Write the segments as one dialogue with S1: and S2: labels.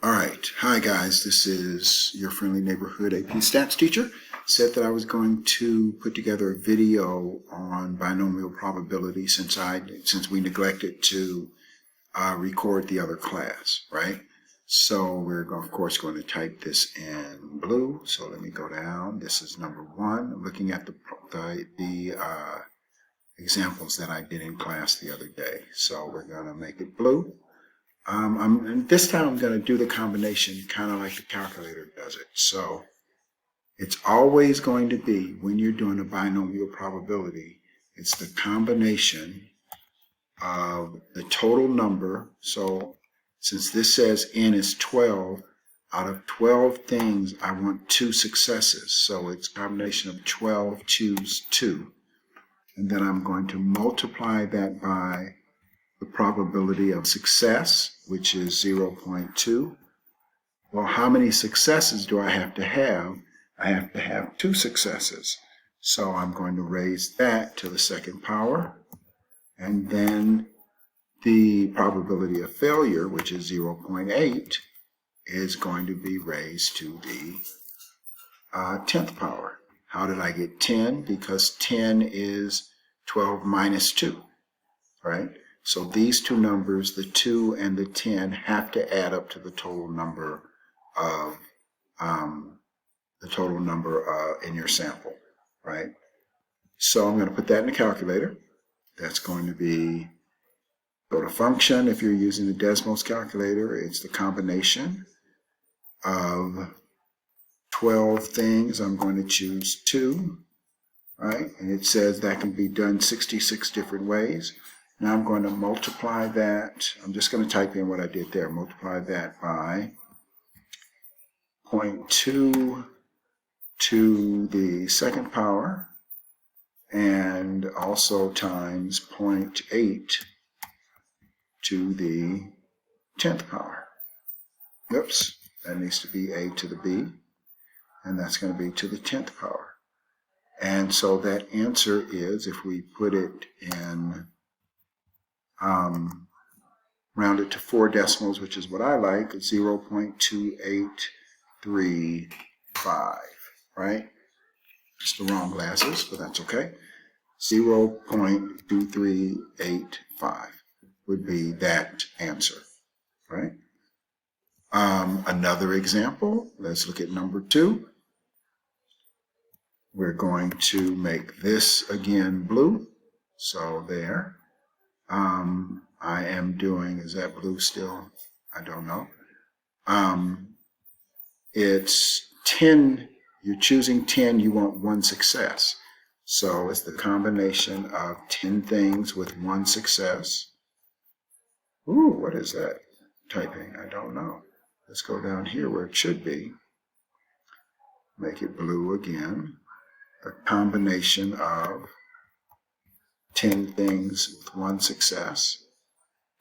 S1: All right, hi guys, this is your friendly neighborhood AP Stats teacher. Said that I was going to put together a video on binomial probability since we neglected to record the other class, right? So we're of course going to type this in blue. So let me go down. This is number 1. I'm looking at the examples that I did in class the other day. So we're going to make it blue. And this time I'm going to do the combination kind of like the calculator does it. So it's always going to be, when you're doing a binomial probability, it's the combination of the total number. So since this says n is 12, out of 12 things, I want 2 successes. So it's a combination of 12, choose 2. And then I'm going to multiply that by the probability of success, which is 0.2. Well, how many successes do I have to have? I have to have 2 successes. So I'm going to raise that to the second power. And then the probability of failure, which is 0.8, is going to be raised to the 10th power. How did I get 10? Because 10 is 12 minus 2, right? So these two numbers, the 2 and the 10, have to add up to the total number of in your sample, right? So I'm going to put that in the calculator. That's going to be, go to function. If you're using the Desmos calculator, it's the combination of 12 things. I'm going to choose 2, right? And it says that can be done 66 different ways. Now I'm going to multiply that. I'm just going to type in what I did there. Multiply that by 0.2 to the second power, and also times 0.8 to the 10th power. Oops, that needs to be a to the b, and that's going to be to the 10th power. And so that answer is, if we put it in round it to 4 decimals, which is what I like, 0.2835, right? It's the wrong glasses, but that's okay. 0.2385 would be that answer, right? Another example, let's look at number 2. We're going to make this again blue. So there. I am doing, is that blue still? I don't know. It's 10, you're choosing 10, you want 1 success. So it's the combination of 10 things with 1 success. Ooh, what is that typing? I don't know. Let's go down here where it should be. Make it blue again. The combination of 10 things with 1 success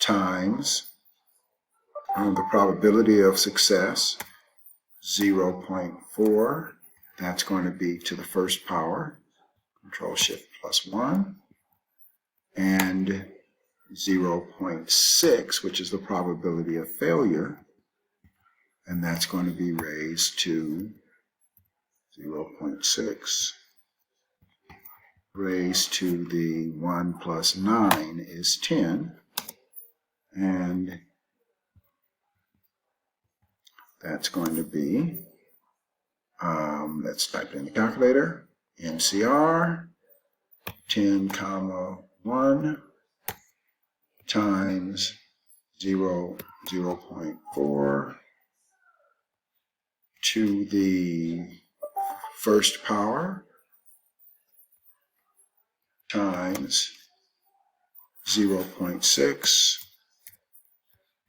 S1: times the probability of success, 0.4. That's going to be to the first power, Control-Shift+1, and 0.6, which is the probability of failure, and that's going to be raised to 0.6. raised to the 1 plus 9 is 10, and that's going to be, let's type it in the calculator, NCR 10 comma 1 times 0.4 to the first power times 0.6.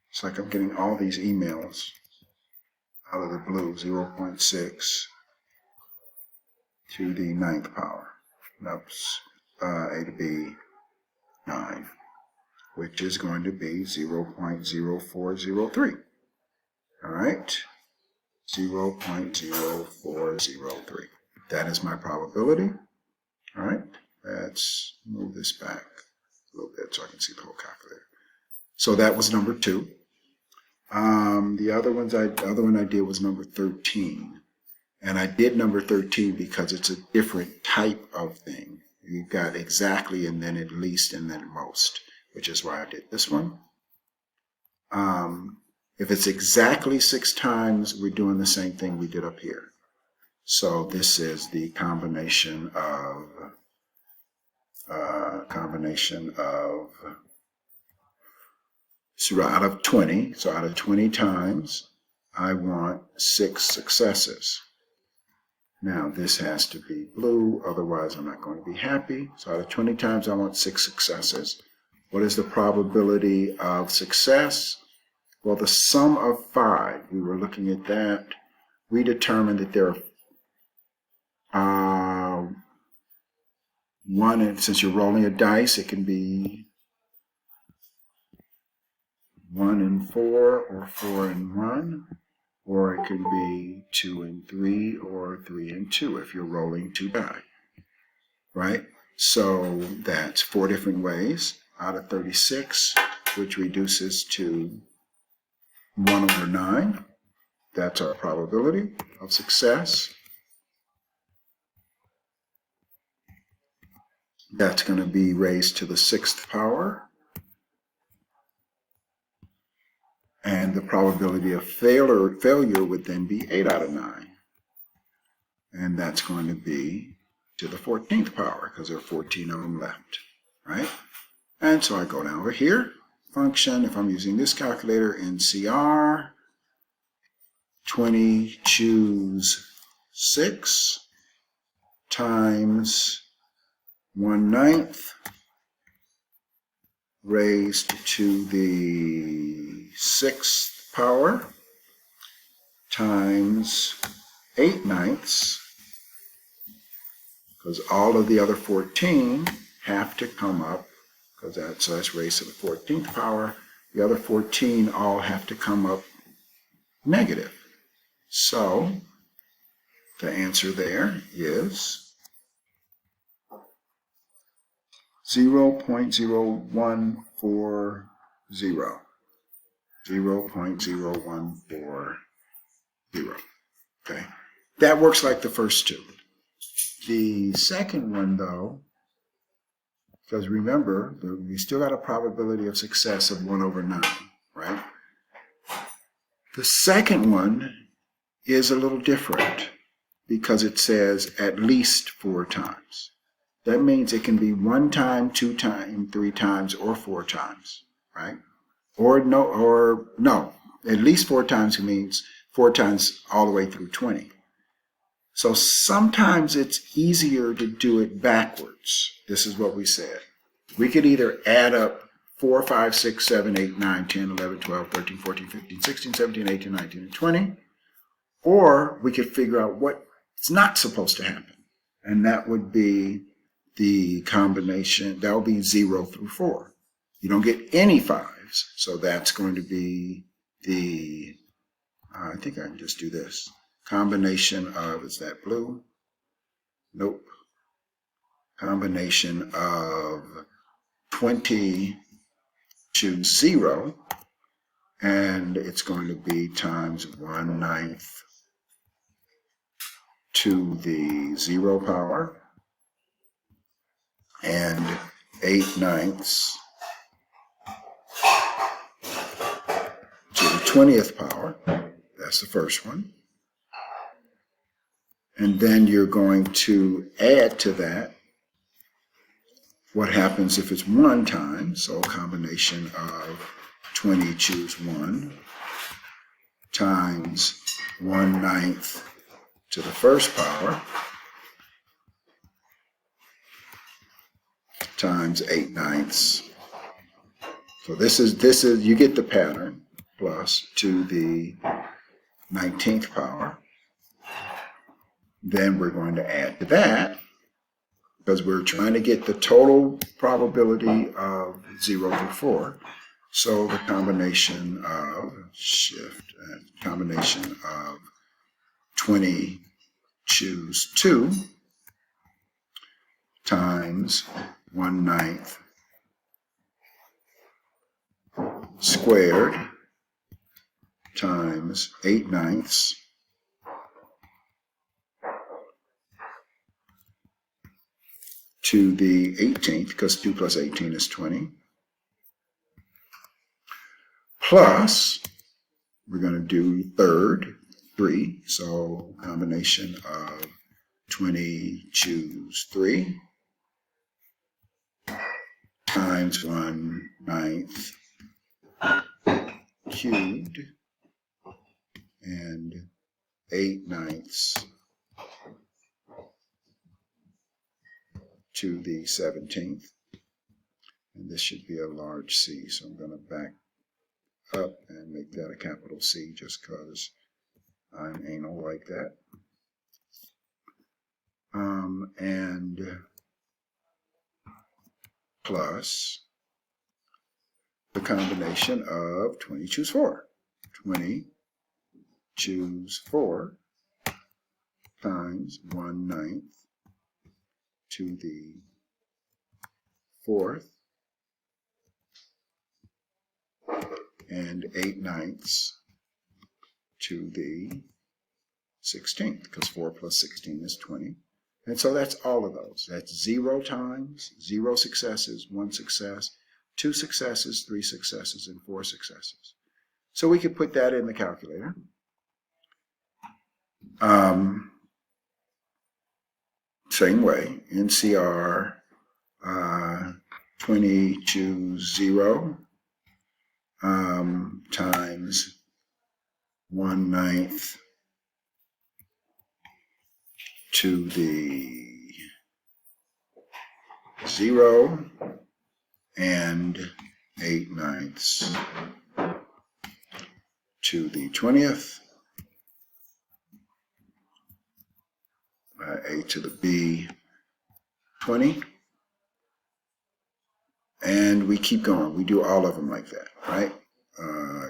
S1: It's like I'm getting all these emails out of the blue. 0.6 to the 9th power. Oops, a to b 9, which is going to be 0.0403. All right, 0.0403. That is my probability. All right. Let's move this back a little bit so I can see the whole calculator. So that was number 2. The other one I did was number 13. And I did number 13 because it's a different type of thing. You've got exactly and then at least and then most, which is why I did this one. If it's exactly 6 times, we're doing the same thing we did up here. So this is the combination of so out of 20. So out of 20 times, I want 6 successes. Now this has to be blue, otherwise I'm not going to be happy. So out of 20 times, I want 6 successes. What is the probability of success? Well, the sum of 5, we were looking at that. We determined that there are one, and since you're rolling a dice, it can be 1 and 4 or 4 and 1, or it can be 2 and 3 or 3 and 2 if you're rolling 2 die, right? So that's 4 different ways out of 36, which reduces to 1/9. That's our probability of success. That's going to be raised to the 6th power. And the probability of failure would then be 8 out of 9. And that's going to be to the 14th power because there are 14 of them left, right? And so I go down over here. Function, if I'm using this calculator, NCR, 20 choose 6 times 1/9 raised to the 6th power times 8/9, because all of the other 14 have to come up, because that's raised to the 14th power. The other 14 all have to come up negative. So the answer there is 0.0140. 0.0140. Okay, that works like the first two. The second one, though, because remember, we still got a probability of success of 1/9, right? The second one is a little different because it says at least 4 times. That means it can be 1 time, 2 times, 3 times, or 4 times, right? Or no, at least 4 times means 4 times all the way through 20. So sometimes it's easier to do it backwards. This is what we said. We could either add up 4, 5, 6, 7, 8, 9, 10, 11, 12, 13, 14, 15, 16, 17, 18, 19, and 20. Or we could figure out what's not supposed to happen. And that would be the combination, that would be 0 through 4. You don't get any 5s, so that's going to be the, I think I can just do this. Combination of, is that blue? Nope. Combination of 20 choose 0, and it's going to be times 1/9 to the 0 power and 8/9 to the 20th power. That's the first one. And then you're going to add to that what happens if it's 1 time. So a combination of 20 choose 1 times 1/9 to the first power times 8/9. So this is you get the pattern, plus to the 19th power. Then we're going to add to that, because we're trying to get the total probability of 0 through 4. So the combination of combination of 20 choose 2 times 1/9 squared times 8/9 to the 18th, because 2 plus 18 is 20, plus, we're going to do third, 3, so combination of 20 choose 3 times 1/9 cubed and 8/9 to the 17th. And this should be a large C, so I'm going to back up and make that a capital C just because I'm anal like that. And plus the combination of 20 choose 4. 20 choose 4 times 1/9 to the 4th and 8/9 to the 16th, because 4 plus 16 is 20. And so that's all of those. That's 0 times, 0 successes, 1 success, 2 successes, 3 successes, and 4 successes. So we could put that in the calculator. Same way, NCR 20 choose 0 times 1/9 to the 0 and 8/9 to the 20th, A to the B 20, and we keep going. We do all of them like that, right?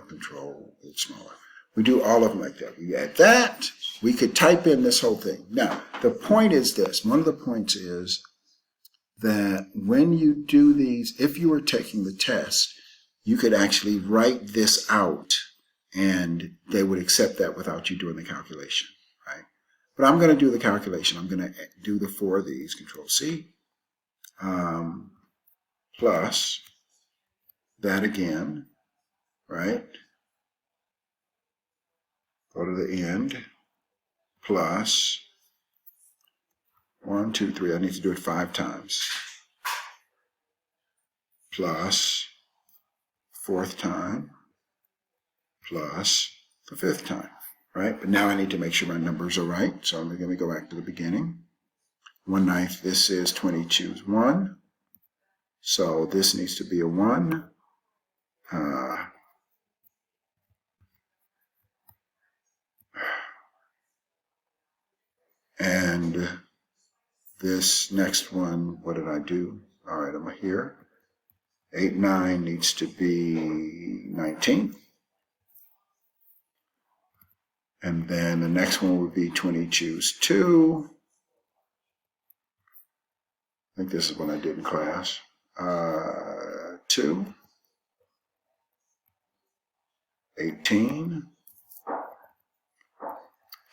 S1: Control, a little smaller. We do all of them like that. We add that. We could type in this whole thing. Now, the point is this. One of the points is that when you do these, if you were taking the test, you could actually write this out and they would accept that without you doing the calculation, right? But I'm going to do the calculation. I'm going to do the 4 of these, Control C, plus that again, right? Go to the end, plus 1, 2, 3. I need to do it 5 times. Plus 4th time, plus the 5th time, right? But now I need to make sure my numbers are right. So I'm going to go back to the beginning. 1/9, this is 20 choose 1. So this needs to be a 1. And this next one, what did I do? All right, I'm here. 8/9 needs to be 19. And then the next one would be 20 choose 2. I think this is what I did in class. 2. 18.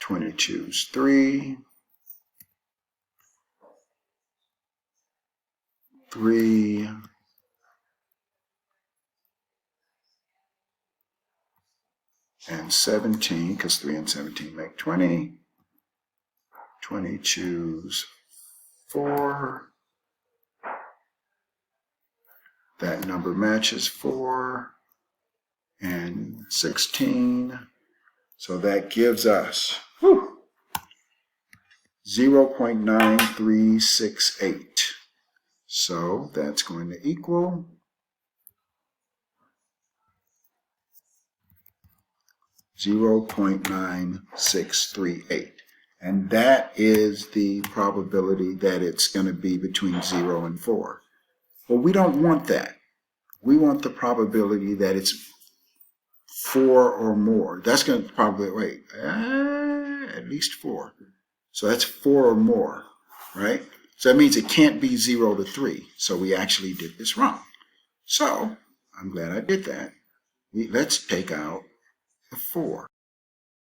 S1: 20 choose 3. 3. And 17, because 3 and 17 make 20. 20 choose 4. That number matches 4. And 16. So that gives us 0.9368. So that's going to equal 0.9638. And that is the probability that it's going to be between 0 and 4. Well, we don't want that. We want the probability that it's 4 or more. That's going to probably, at least 4. So that's 4 or more, right? So that means it can't be 0 to 3. So we actually did this wrong. So I'm glad I did that. Let's take out the 4.